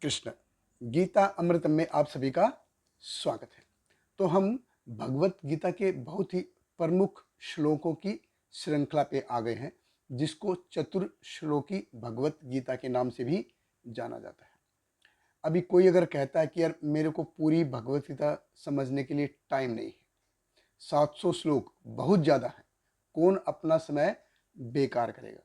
कृष्ण। गीता अमृतम में आप सभी का स्वागत है। तो हम भगवत गीता के बहुत ही प्रमुख श्लोकों की श्रृंखला पे आ गए हैं, जिसको चतुर्श्लोकी भगवत गीता के नाम से भी जाना जाता है। अभी कोई अगर कहता है कि यार मेरे को पूरी भगवत गीता समझने के लिए टाइम नहीं है, 700 श्लोक बहुत ज़्यादा है, कौन अपना समय बेकार करेगा?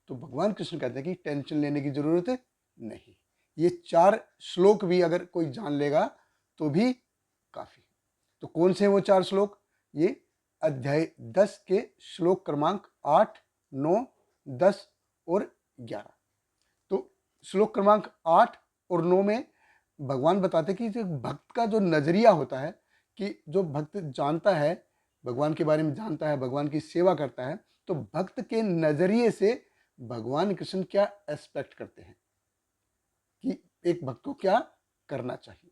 तो भगवान कृष्ण कहते हैं कि टेंशन लेने की जरूरत नहीं, ये 4 श्लोक भी अगर कोई जान लेगा तो भी काफी। तो कौन से हैं वो 4 श्लोक? ये अध्याय 10 के श्लोक क्रमांक 8, 9, 10 और 11। तो श्लोक क्रमांक 8 और 9 में भगवान बताते कि जो भक्त का जो नजरिया होता है, कि जो भक्त जानता है, भगवान के बारे में जानता है, भगवान की सेवा करता है, तो भक्त के नजरिए से भगवान कृष्ण क्या एक्सपेक्ट करते हैं कि एक भक्त को क्या करना चाहिए।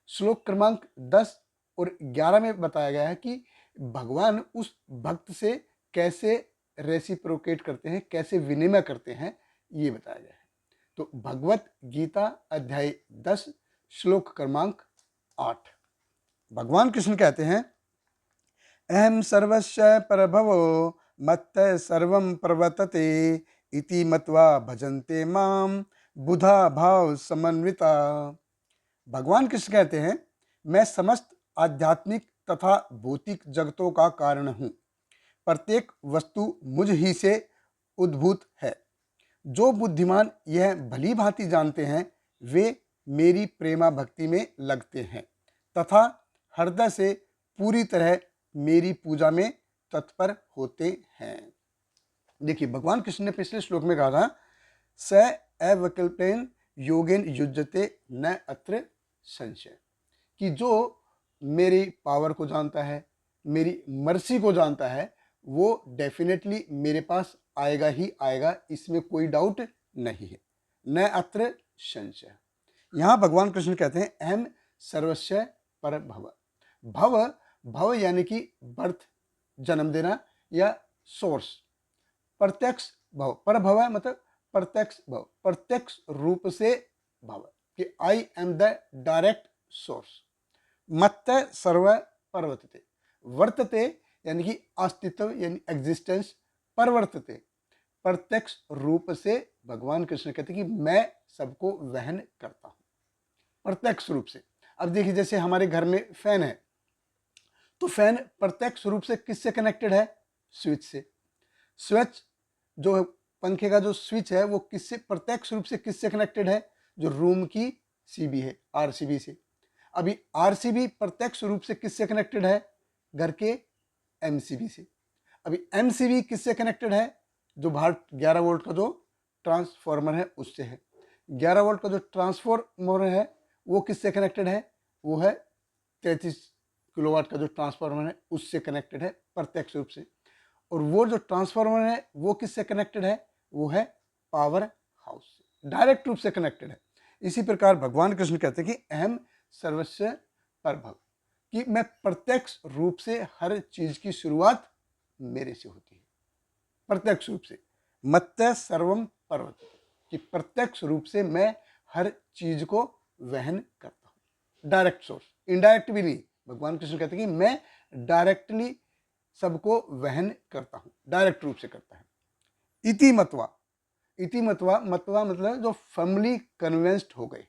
श्लोक क्रमांक 10 और 11 में बताया गया है कि भगवान उस भक्त से कैसे रेसिप्रोकेट करते हैं, कैसे विनिमय करते हैं, ये बताया गया है। तो भगवत गीता अध्याय 10 श्लोक क्रमांक 8, भगवान कृष्ण कहते हैं, अहम सर्वस्य परभवो मत्तः सर्वं प्रवर्तते इति मत्वा भजन्ते माम बुधा भाव समन्विता। भगवान कृष्ण कहते हैं, मैं समस्त आध्यात्मिक तथा भौतिक जगतों का कारण हूँ। प्रत्येक वस्तु मुझ ही से उद्भूत है। जो बुद्धिमान यह भली भांति जानते हैं, वे मेरी प्रेमा भक्ति में लगते हैं तथा हृदय से पूरी तरह मेरी पूजा में तत्पर होते हैं। देखिए, भगवान कृष्ण ने पिछले श्लोक में कहा था, स अवकल्पेन योगेन युज्यते न अत्र संशय, कि जो मेरी पावर को जानता है, मेरी मर्सी को जानता है, वो डेफिनेटली मेरे पास आएगा ही आएगा, इसमें कोई डाउट नहीं है। न अत्र संशय। यहाँ भगवान कृष्ण कहते हैं, अहम सर्वस्य पर भव। भव, भव यानी कि बर्थ, जन्म देना या सोर्स। प्रत्यक्ष भव, पर भव मतलब प्रत्यक्ष भव, प्रत्यक्ष रूप से भव, कि I am the direct source. मत्त सर्व परवर्तते, वर्तते यानी कि अस्तित्व यानी एग्जिस्टेंस, परवर्तते प्रत्यक्ष रूप से भगवान कृष्ण कहते हैं कि मैं सबको वहन करता हूं प्रत्यक्ष रूप से। अब देखिए, जैसे हमारे घर में फैन है, तो फैन प्रत्यक्ष रूप से किससे कनेक्टेड है? स्विच से। स्विच जो पंखे का जो स्विच है, वो किससे प्रत्यक्ष रूप से किससे कनेक्टेड है? जो रूम की सीबी है, आरसीबी से। अभी आरसीबी प्रत्यक्ष रूप से किससे कनेक्टेड है? घर के एमसीबी से। अभी एमसीबी किससे कनेक्टेड है? जो बाहर 11 वोल्ट का जो ट्रांसफॉर्मर है उससे है। 11 वोल्ट का जो ट्रांसफॉर्मर है वो किससे कनेक्टेड है? वो है 33 किलोवाट का जो ट्रांसफॉर्मर है उससे कनेक्टेड है प्रत्यक्ष रूप से। और वो जो ट्रांसफॉर्मर है वो किससे कनेक्टेड है? वो है पावर हाउस से, डायरेक्ट रूप से कनेक्टेड है। इसी प्रकार भगवान कृष्ण कहते हैं कि अहम सर्वस्य परभव, कि मैं प्रत्यक्ष रूप से हर चीज की शुरुआत मेरे से होती है। प्रत्यक्ष रूप से मत्त सर्वम पर्वत, कि प्रत्यक्ष रूप से मैं हर चीज को वहन करता हूं। डायरेक्ट सोर्स, इनडायरेक्ट भी नहीं। भगवान कृष्ण कहते हैं कि मैं डायरेक्टली सबको वहन करता हूं, डायरेक्ट रूप से करता है। इति मतवा, इति मतवा, मतवा मतलब जो फैमिली कन्विंस्ड हो गए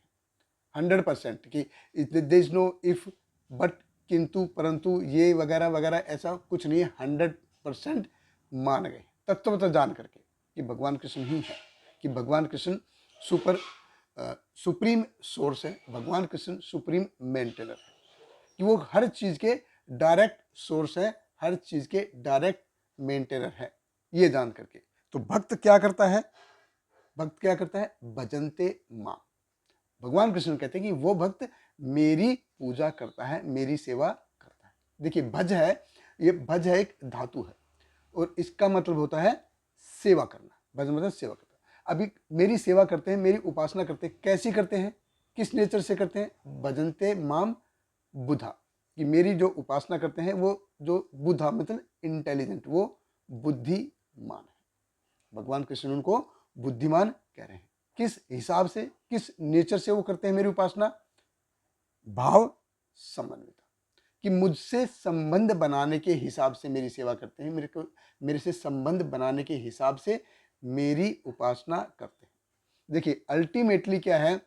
100% कि there is no if but, किंतु, परंतु, ये वगैरह वगैरह ऐसा कुछ नहीं है। 100% मान गए तत्वतः जान करके कि भगवान कृष्ण ही है, कि भगवान कृष्ण सुप्रीम सोर्स है, भगवान कृष्ण सुप्रीम मेंटेनर है, कि वो हर चीज के डायरेक्ट सोर्स है, हर चीज के डायरेक्ट मेंटेनर है, ये जान करके। तो भक्त क्या करता है? भक्त क्या करता है? भजन्ते मां। भगवान कृष्ण कहते हैं कि वो भक्त मेरी पूजा करता है, मेरी सेवा करता है। देखिए, भज है, ये भज है एक धातु है और इसका मतलब होता है सेवा करना। भज मतलब सेवा करना। अभी मेरी सेवा करते हैं, मेरी उपासना करते हैं। कैसी करते हैं? किस नेचर से करते हैं? भजन्ते माम बुधा, कि मेरी जो उपासना करते हैं वो जो बुधा मतलब इंटेलिजेंट, वो बुद्धिमान है। भगवान कृष्ण उनको बुद्धिमान कह रहे हैं। किस हिसाब से, किस नेचर से वो करते हैं मेरी उपासना? भाव समन्विता, कि मुझसे संबंध बनाने के हिसाब से मेरी सेवा करते हैं, मेरे से संबंध बनाने के हिसाब से मेरी उपासना करते हैं। देखिए अल्टीमेटली क्या है,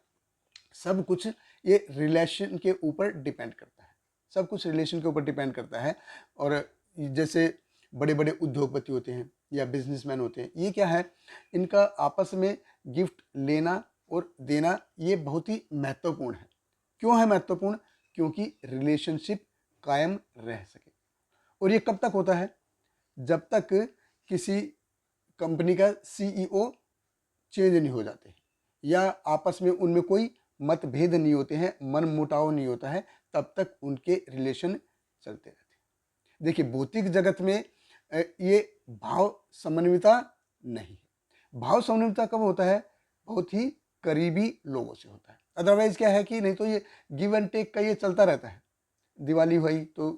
सब कुछ ये रिलेशन के ऊपर डिपेंड करता है, सब कुछ रिलेशन के ऊपर डिपेंड करता है। और जैसे बड़े बड़े उद्योगपति होते हैं या बिजनेसमैन होते हैं, ये क्या है, इनका आपस में गिफ्ट लेना और देना ये बहुत ही महत्वपूर्ण है। क्यों है महत्वपूर्ण? क्योंकि रिलेशनशिप कायम रह सके। और ये कब तक होता है? जब तक किसी कंपनी का सीईओ चेंज नहीं हो जाते या आपस में उनमें कोई मतभेद नहीं होते हैं, मन मुटाव नहीं होता है, तब तक उनके रिलेशन चलते रहते हैं। देखिए भौतिक जगत में ये भाव समन्विता नहीं है। भाव समन्विता कब होता है? बहुत ही करीबी लोगों से होता है। अदरवाइज क्या है कि नहीं तो ये गिव एंड टेक का ये चलता रहता है। दिवाली हुई तो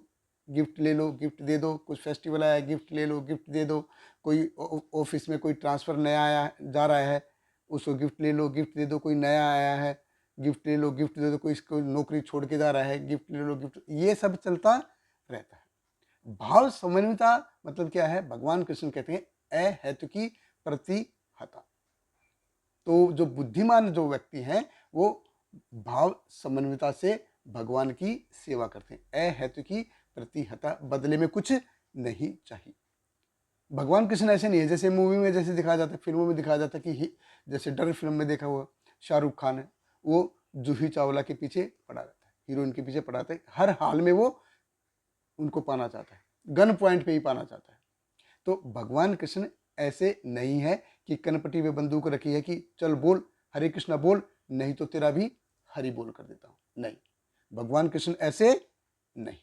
गिफ्ट ले लो, गिफ्ट दे दो, कुछ फेस्टिवल आया गिफ्ट ले लो, गिफ्ट दे दो, कोई ऑफिस में कोई ट्रांसफ़र नया आया जा रहा है, उसको गिफ्ट ले लो, गिफ्ट दे दो, कोई नया आया है गिफ्ट ले लो, गिफ्ट दे दो, कोई इसको नौकरी छोड़ के जा रहा है गिफ्ट ले लो, गिफ्ट, ये सब चलता रहता है। भाव समन्विता मतलब क्या है? भगवान कृष्ण कहते हैं अहेतुकी प्रतिहता। तो जो बुद्धिमान जो व्यक्ति हैं वो भाव समन्विता से भगवान की सेवा करते हैं। अहेतुकी प्रतिहता, बदले में कुछ नहीं चाहिए। भगवान कृष्ण ऐसे नहीं है जैसे मूवी में जैसे दिखाया जाता है, फिल्मों में दिखाया जाता है कि जैसे डर फिल्म में देखा हुआ शाहरुख खान है, वो जूही चावला के पीछे पड़ा रहता है, हीरोइन के पीछे पड़ा रहता है, हर हाल में वो उनको पाना चाहता है, गन पॉइंट पे ही पाना चाहता है। तो भगवान कृष्ण ऐसे नहीं है कि कनपटी में बंदूक रखी है कि चल बोल हरे कृष्णा बोल, नहीं तो तेरा भी हरि बोल कर देता हूँ। नहीं, भगवान कृष्ण ऐसे नहीं।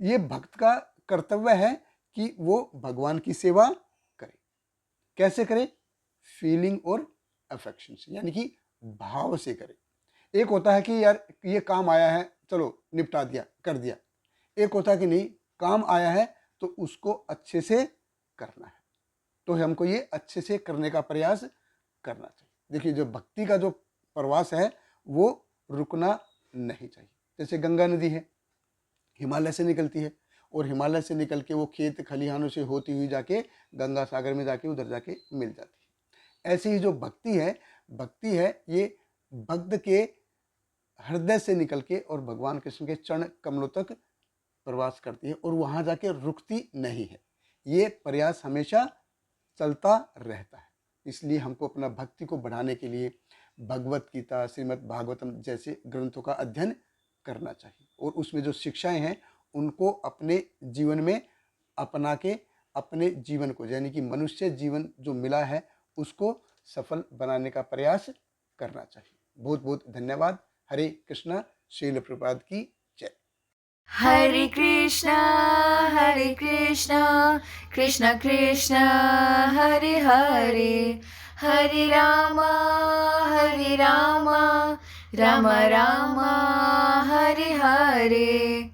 ये भक्त का कर्तव्य है कि वो भगवान की सेवा करे। कैसे करे? फीलिंग और अफेक्शन से, यानी कि भाव से करे। एक होता है कि यार ये काम आया है चलो निपटा दिया कर दिया, एक होता है कि नहीं काम आया है तो उसको अच्छे से करना है, तो हमको ये अच्छे से करने का प्रयास करना चाहिए। देखिए जो भक्ति का जो प्रवास है वो रुकना नहीं चाहिए। जैसे गंगा नदी है, हिमालय से निकलती है और हिमालय से निकल के वो खेत खलिहानों से होती हुई जाके गंगा सागर में जाके उधर जाके मिल जाती है। ऐसे ही जो भक्ति है ये भक्त के हृदय से निकल के और भगवान कृष्ण के चरण कमलों तक प्रवास करती है और वहाँ जाके रुकती नहीं है। ये प्रयास हमेशा चलता रहता है। इसलिए हमको अपना भक्ति को बढ़ाने के लिए भगवत गीता, श्रीमद् भागवतम जैसे ग्रंथों का अध्ययन करना चाहिए और उसमें जो शिक्षाएं हैं उनको अपने जीवन में अपना के अपने जीवन को, यानी कि मनुष्य जीवन जो मिला है उसको सफल बनाने का प्रयास करना चाहिए। बहुत बहुत धन्यवाद। हरे कृष्णा। श्रील प्रभुपाद की जय। Hare Krishna, Hare Krishna, Krishna Krishna, Hare Hare, Hare Rama, Hare Rama, Rama Rama, Hare Hare.